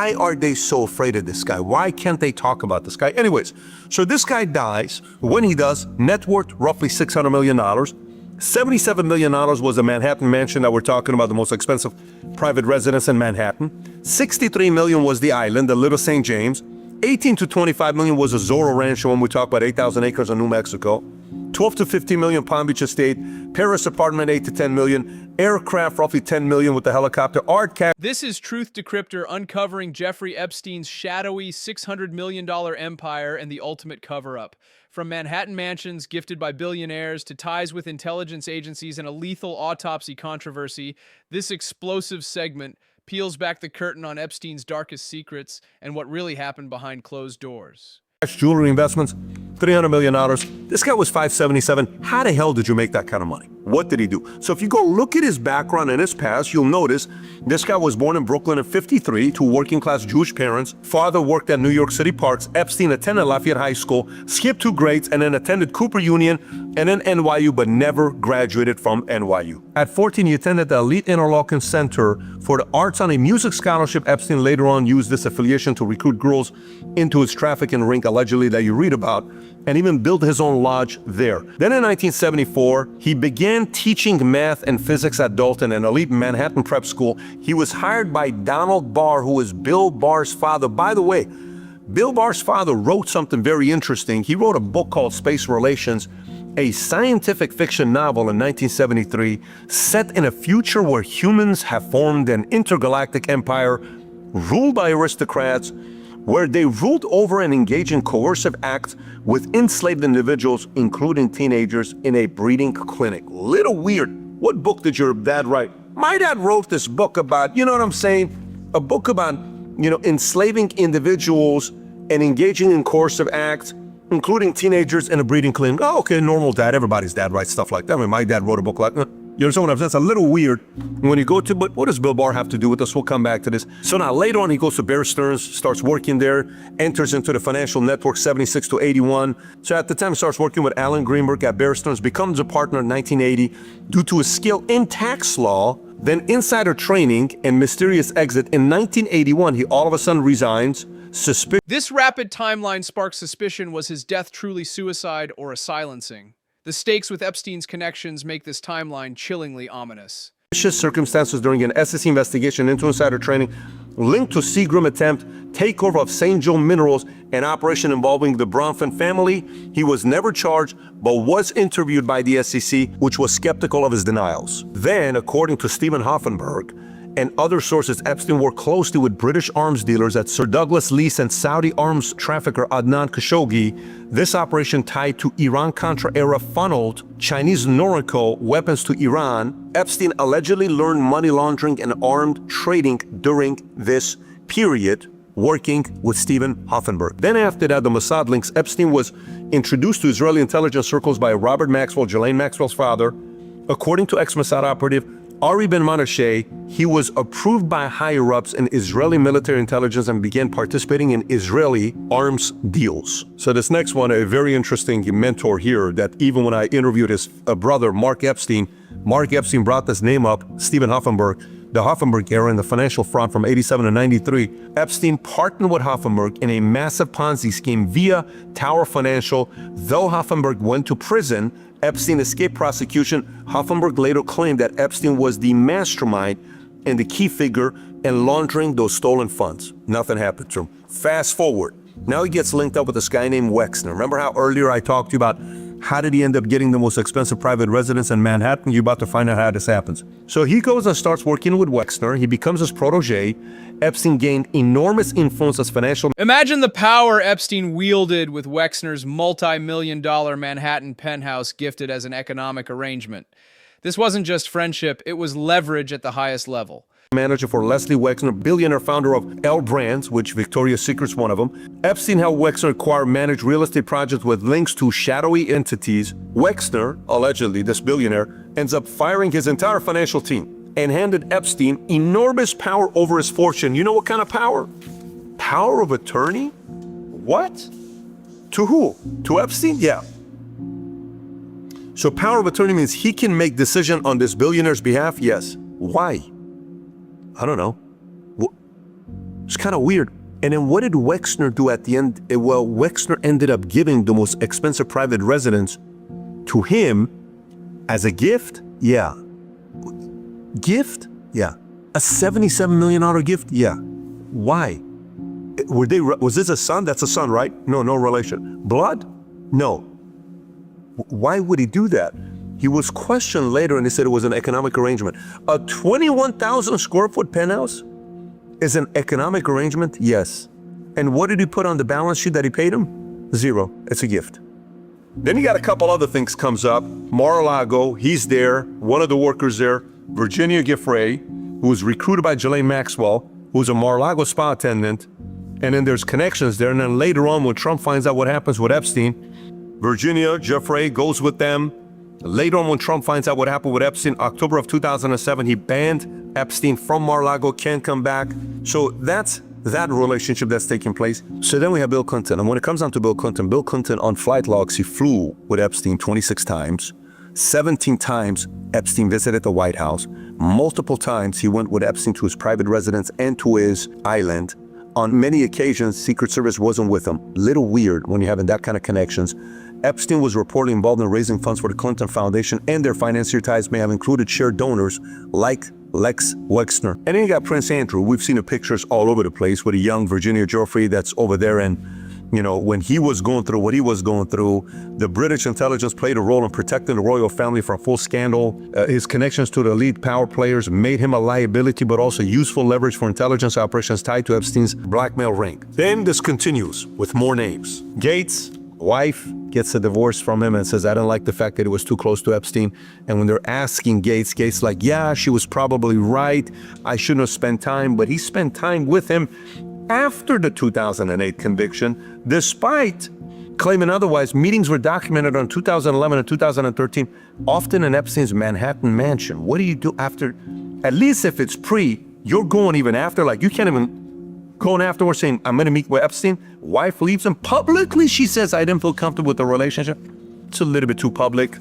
Why are they so afraid of this guy? Why can't they talk about this guy? Anyways, so this guy dies. When he does, net worth roughly $600 million. $77 million was the Manhattan mansion that we're talking about, the most expensive private residence in Manhattan. $63 million was the island, the Little St. James. $18 to $25 million was a Zorro Rancho when we talk about 8,000 acres in New Mexico. $12 to $15 million Palm Beach estate. Paris apartment, $8 to $10 million. Aircraft, roughly $10 million with the helicopter. Art cash. This is Truth Decryptor uncovering Jeffrey Epstein's shadowy $600 million empire and the ultimate cover-up. From Manhattan mansions gifted by billionaires to ties with intelligence agencies and a lethal autopsy controversy, this explosive segment peels back the curtain on Epstein's darkest secrets and what really happened behind closed doors. Jewelry investments, $300 million. This guy was 577. How the hell did you make that kind of money? What did he do? So if you go look at his background and his past, you'll notice this guy was born in Brooklyn in '53 to working-class Jewish parents. Father worked at New York City Parks. Epstein attended Lafayette High School, skipped 2 grades, and then attended Cooper Union and then NYU, but never graduated from NYU. At 14, he attended the elite Interlochen Center for the Arts on a music scholarship. Epstein later on used this affiliation to recruit girls into his trafficking ring, allegedly, that you read about, and even built his own lodge there. Then in 1974, he began teaching math and physics at Dalton, an elite Manhattan prep school. He was hired by Donald Barr, who is Bill Barr's father. By the way, Bill Barr's father wrote something very interesting. He wrote a book called Space Relations, a scientific fiction novel in 1973, set in a future where humans have formed an intergalactic empire ruled by aristocrats, where they ruled over and engaged in coercive acts with enslaved individuals, including teenagers, in a breeding clinic. Little weird. What book did your dad write? My dad wrote this book about, you know what I'm saying? A book about, enslaving individuals and engaging in coercive acts, including teenagers in a breeding clinic. Oh, okay, normal dad. Everybody's dad writes stuff like that. I mean, my dad wrote a book like that. You understand what I'm saying? That's a little weird when you go to, but what does Bill Barr have to do with this? We'll come back to this. So now later on, he goes to Bear Stearns, starts working there, enters into the financial network 76 to 81. So at the time, starts working with Alan Greenberg at Bear Stearns, becomes a partner in 1980 due to his skill in tax law, then insider training and mysterious exit. In 1981, he all of a sudden resigns. This rapid timeline sparks suspicion. Was his death truly suicide or a silencing? The stakes with Epstein's connections make this timeline chillingly ominous. Circumstances during an SEC investigation into insider trading linked to Seagram attempt takeover of St. Joe Minerals, an operation involving the Bronfman family. He was never charged, but was interviewed by the SEC, which was skeptical of his denials. Then, according to Stephen Hoffenberg and other sources, Epstein worked closely with British arms dealers at Sir Douglas Lease and Saudi arms trafficker Adnan Khashoggi. This operation tied to Iran-Contra era funneled Chinese Norco weapons to Iran. Epstein allegedly learned money laundering and armed trading during this period, working with Stephen Hoffenberg. Then after that, the Mossad links. Epstein was introduced to Israeli intelligence circles by Robert Maxwell, Ghislaine Maxwell's father. According to ex-Mossad operative Ari Ben Menashe, he was approved by higher-ups in Israeli military intelligence and began participating in Israeli arms deals. So this next one, a very interesting mentor here, that even when I interviewed his brother, Mark Epstein brought this name up, Stephen Hoffenberg, the Hoffenberg era in the financial fraud from 87 to 93. Epstein partnered with Hoffenberg in a massive Ponzi scheme via Tower Financial. Though Hoffenberg went to prison, Epstein escaped prosecution. Hoffenberg later claimed that Epstein was the mastermind and the key figure in laundering those stolen funds. Nothing happened to him. Fast forward. Now he gets linked up with this guy named Wexner. Remember how earlier I talked to you about how did he end up getting the most expensive private residence in Manhattan? You're about to find out how this happens. So he goes and starts working with Wexner. He becomes his protege. Epstein gained enormous influence as financial. Imagine the power Epstein wielded with Wexner's multi-million-dollar Manhattan penthouse gifted as an economic arrangement. This wasn't just friendship, it was leverage at the highest level. Manager for Leslie Wexner, billionaire founder of L Brands, which Victoria's Secret's one of them. Epstein helped Wexner acquire managed real estate projects with links to shadowy entities. Wexner, allegedly this billionaire, ends up firing his entire financial team and handed Epstein enormous power over his fortune. You know what kind of power? Power of attorney? What? To who? To Epstein? Yeah. So power of attorney means he can make decision on this billionaire's behalf? Yes. Why? I don't know. It's kind of weird. And then what did Wexner do at the end? Well, Wexner ended up giving the most expensive private residence to him as a gift? Yeah. Gift? Yeah. A $77 million gift? Yeah. Why? Was this a son? That's a son, right? No relation. Blood? No. Why would he do that? He was questioned later and he said it was an economic arrangement. A 21,000 square foot penthouse is an economic arrangement? Yes. And what did he put on the balance sheet that he paid him? 0. It's a gift. Then you got a couple other things comes up. Mar-a-Lago, he's there. One of the workers there, Virginia Giffray, who was recruited by Ghislaine Maxwell, who's a Mar-a-Lago spa attendant. And then there's connections there. And then later on, when Trump finds out what happens with Epstein, Virginia Giffray goes with them. Later on, when Trump finds out what happened with Epstein, October of 2007, he banned Epstein from Mar-a-Lago, can't come back. So that's that relationship that's taking place. So then we have Bill Clinton. And when it comes down to Bill Clinton on flight logs, he flew with Epstein 26 times. 17 times Epstein visited the White House. Multiple times he went with Epstein to his private residence and to his island. On many occasions, Secret Service wasn't with him. Little weird when you're having that kind of connections. Epstein was reportedly involved in raising funds for the Clinton Foundation, and their financier ties may have included shared donors like Lex Wexner. And then you got Prince Andrew. We've seen the pictures all over the place with a young Virginia Giuffre that's over there. And, you know, when he was going through what he was going through, the British intelligence played a role in protecting the royal family from full scandal. His connections to the elite power players made him a liability, but also useful leverage for intelligence operations tied to Epstein's blackmail ring. Then this continues with more names. Gates, wife, gets a divorce from him and says, I don't like the fact that it was too close to Epstein. And when they're asking Gates like, yeah, she was probably right. I shouldn't have spent time. But he spent time with him after the 2008 conviction, despite claiming otherwise. Meetings were documented on 2011 and 2013, often in Epstein's Manhattan mansion. What do you do after? At least if it's pre, you're going even after. Like, you can't even going afterwards saying, I'm going to meet with Epstein. Wife leaves him publicly. She says, I didn't feel comfortable with the relationship. It's a little bit too public.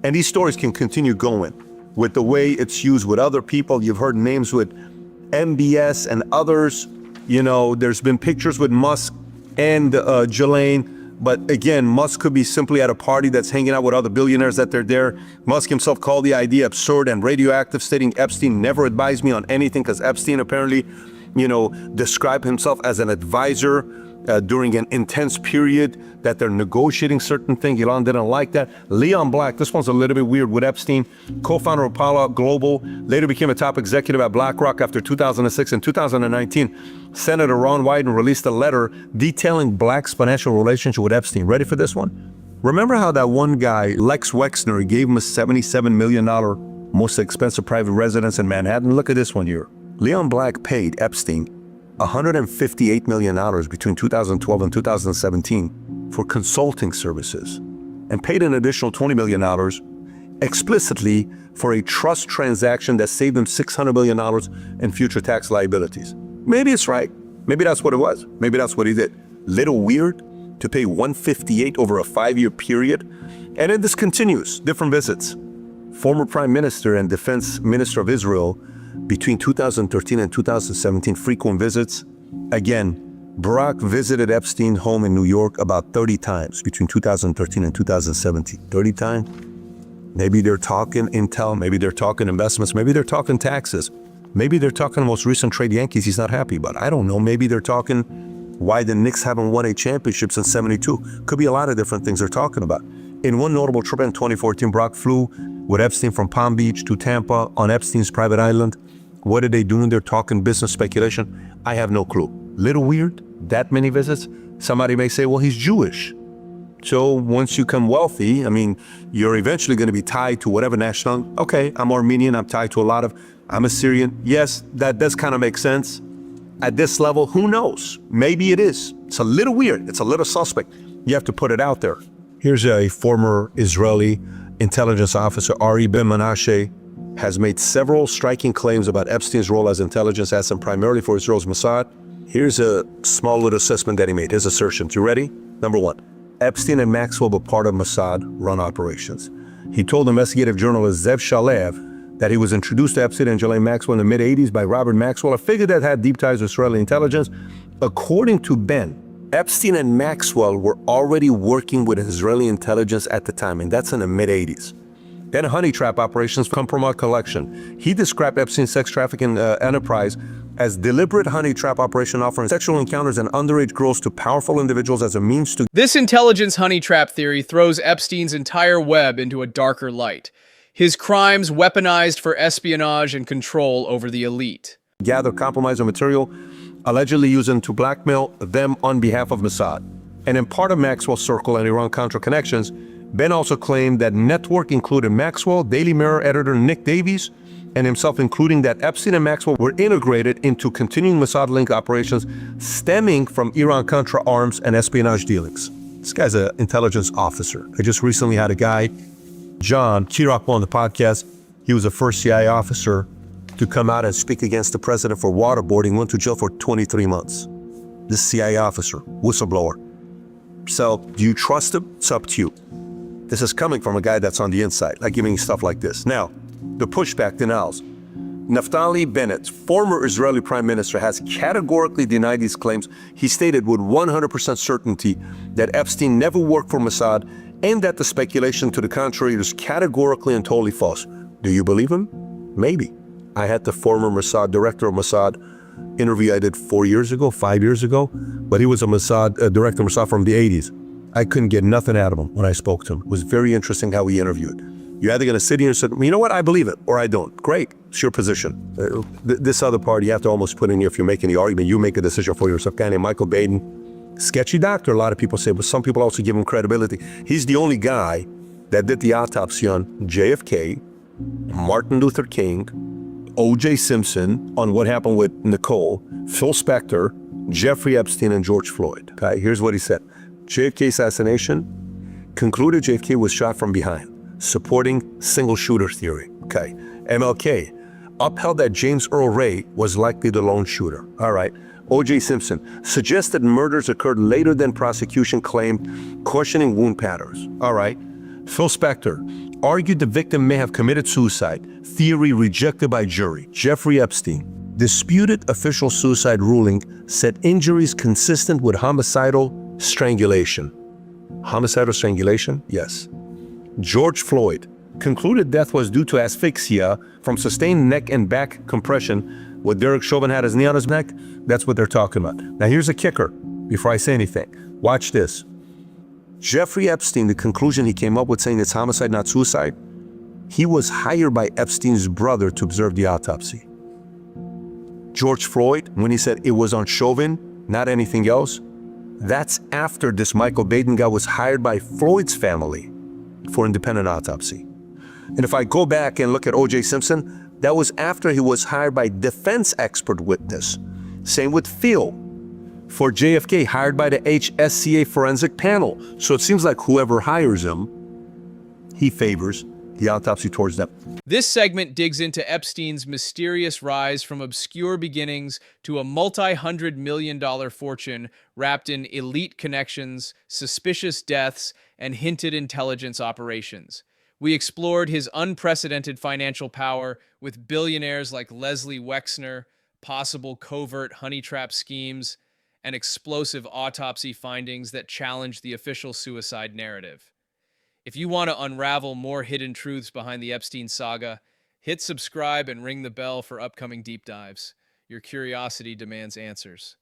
And these stories can continue going with the way it's used with other people. You've heard names with MBS and others. You know, there's been pictures with Musk and Ghislaine. But again, Musk could be simply at a party that's hanging out with other billionaires that they're there. Musk himself called the idea absurd and radioactive, stating Epstein never advised me on anything because Epstein apparently, described himself as an advisor during an intense period that they're negotiating certain things. Elon didn't like that. Leon Black, this one's a little bit weird with Epstein, co-founder of Apollo Global, later became a top executive at BlackRock after 2006. In 2019, Senator Ron Wyden released a letter detailing Black's financial relationship with Epstein. Ready for this one? Remember how that one guy, Lex Wexner, gave him a $77 million most expensive private residence in Manhattan? Look at this one here. Leon Black paid Epstein $158 million between 2012 and 2017 for consulting services, and paid an additional $20 million explicitly for a trust transaction that saved him $600 million in future tax liabilities. Maybe it's right. Maybe that's what it was. Maybe that's what he did. Little weird to pay $158 over a 5-year period. And then this continues, different visits. Former Prime Minister and Defense Minister of Israel between 2013 and 2017, frequent visits. Again, Barack visited Epstein's home in New York about 30 times between 2013 and 2017. 30 times? Maybe they're talking intel, maybe they're talking investments, maybe they're talking taxes. Maybe they're talking the most recent trade Yankees he's not happy about. I don't know. Maybe they're talking why the Knicks haven't won a championship since '72. Could be a lot of different things they're talking about. In one notable trip in 2014, Barack flew with Epstein from Palm Beach to Tampa on Epstein's private island. What are they doing? They're talking business speculation. I have no clue. Little weird, that many visits. Somebody may say, well, he's Jewish. So once you become wealthy, you're eventually going to be tied to whatever national. Okay, I'm Armenian, I'm tied to I'm Assyrian. Yes, that does kind of make sense. At this level, who knows? Maybe it is. It's a little weird. It's a little suspect. You have to put it out there. Here's a former Israeli intelligence officer, Ari Ben Menashe, has made several striking claims about Epstein's role as intelligence asset primarily for Israel's Mossad. Here's a small little assessment that he made, his assertions. You ready? Number one, Epstein and Maxwell were part of Mossad-run operations. He told investigative journalist Zev Shalev that he was introduced to Epstein and Ghislaine Maxwell in the mid-'80s by Robert Maxwell, a figure that had deep ties with Israeli intelligence. According to Ben, Epstein and Maxwell were already working with Israeli intelligence at the time, and that's in the mid-'80s. Then honey trap operations come from our collection. He described Epstein's sex trafficking enterprise as deliberate honey trap operation offering sexual encounters and underage girls to powerful individuals as a means to This intelligence honey trap theory throws Epstein's entire web into a darker light. His crimes weaponized for espionage and control over the elite. gather compromising material, allegedly using to blackmail them on behalf of Mossad. And in part of Maxwell's circle and Iran-Contra connections, Ben also claimed that network included Maxwell, Daily Mirror editor Nick Davies, and himself, including that Epstein and Maxwell were integrated into continuing Mossad-linked operations stemming from Iran-Contra arms and espionage dealings. This guy's an intelligence officer. I just recently had a guy, John Chirac, on the podcast. He was the first CIA officer to come out and speak against the president for waterboarding, went to jail for 23 months. This CIA officer, whistleblower. So, do you trust him? It's up to you. This is coming from a guy that's on the inside, like giving stuff like this. Now, the pushback denials. Naftali Bennett, former Israeli prime minister, has categorically denied these claims. He stated with 100% certainty that Epstein never worked for Mossad and that the speculation to the contrary is categorically and totally false. Do you believe him? Maybe. I had the former Mossad director of Mossad interview I did 4 years ago, 5 years ago, but he was a Mossad director of Mossad from the 80s. I couldn't get nothing out of him when I spoke to him. It was very interesting how he interviewed. You're either going to sit here and say, you know what, I believe it, or I don't. Great, it's your position. This other part, you have to almost put in here, if you're making the argument, you make a decision for yourself. Guy named Michael Baden, sketchy doctor, a lot of people say, but some people also give him credibility. He's the only guy that did the autopsy on JFK, Martin Luther King, O.J. Simpson, on what happened with Nicole, Phil Spector, Jeffrey Epstein, and George Floyd. Okay, here's what he said. JFK assassination, concluded JFK was shot from behind, supporting single shooter theory. Okay, MLK upheld that James Earl Ray was likely the lone shooter. All right, O.J. Simpson suggested murders occurred later than prosecution claimed, questioning wound patterns. All right, Phil Spector argued the victim may have committed suicide, theory rejected by jury. Jeffrey Epstein disputed official suicide ruling, said injuries consistent with homicidal strangulation. Homicidal strangulation? Yes. George Floyd concluded death was due to asphyxia from sustained neck and back compression. What Derek Chauvin had his knee on his neck, that's what they're talking about. Now here's a kicker before I say anything. Watch this. Jeffrey Epstein, the conclusion he came up with saying it's homicide, not suicide, he was hired by Epstein's brother to observe the autopsy. George Floyd, when he said it was on Chauvin, not anything else, that's after this Michael Baden guy was hired by Floyd's family for independent autopsy. And if I go back and look at O.J. Simpson, that was after he was hired by defense expert witness. Same with Phil for JFK, hired by the HSCA forensic panel. So it seems like whoever hires him, he favors the autopsy towards them. This segment digs into Epstein's mysterious rise from obscure beginnings to a multi-hundred-million-dollar fortune wrapped in elite connections, suspicious deaths, and hinted intelligence operations. We explored his unprecedented financial power with billionaires like Leslie Wexner, possible covert honey trap schemes, and explosive autopsy findings that challenge the official suicide narrative. If you want to unravel more hidden truths behind the Epstein saga, hit subscribe and ring the bell for upcoming deep dives. Your curiosity demands answers.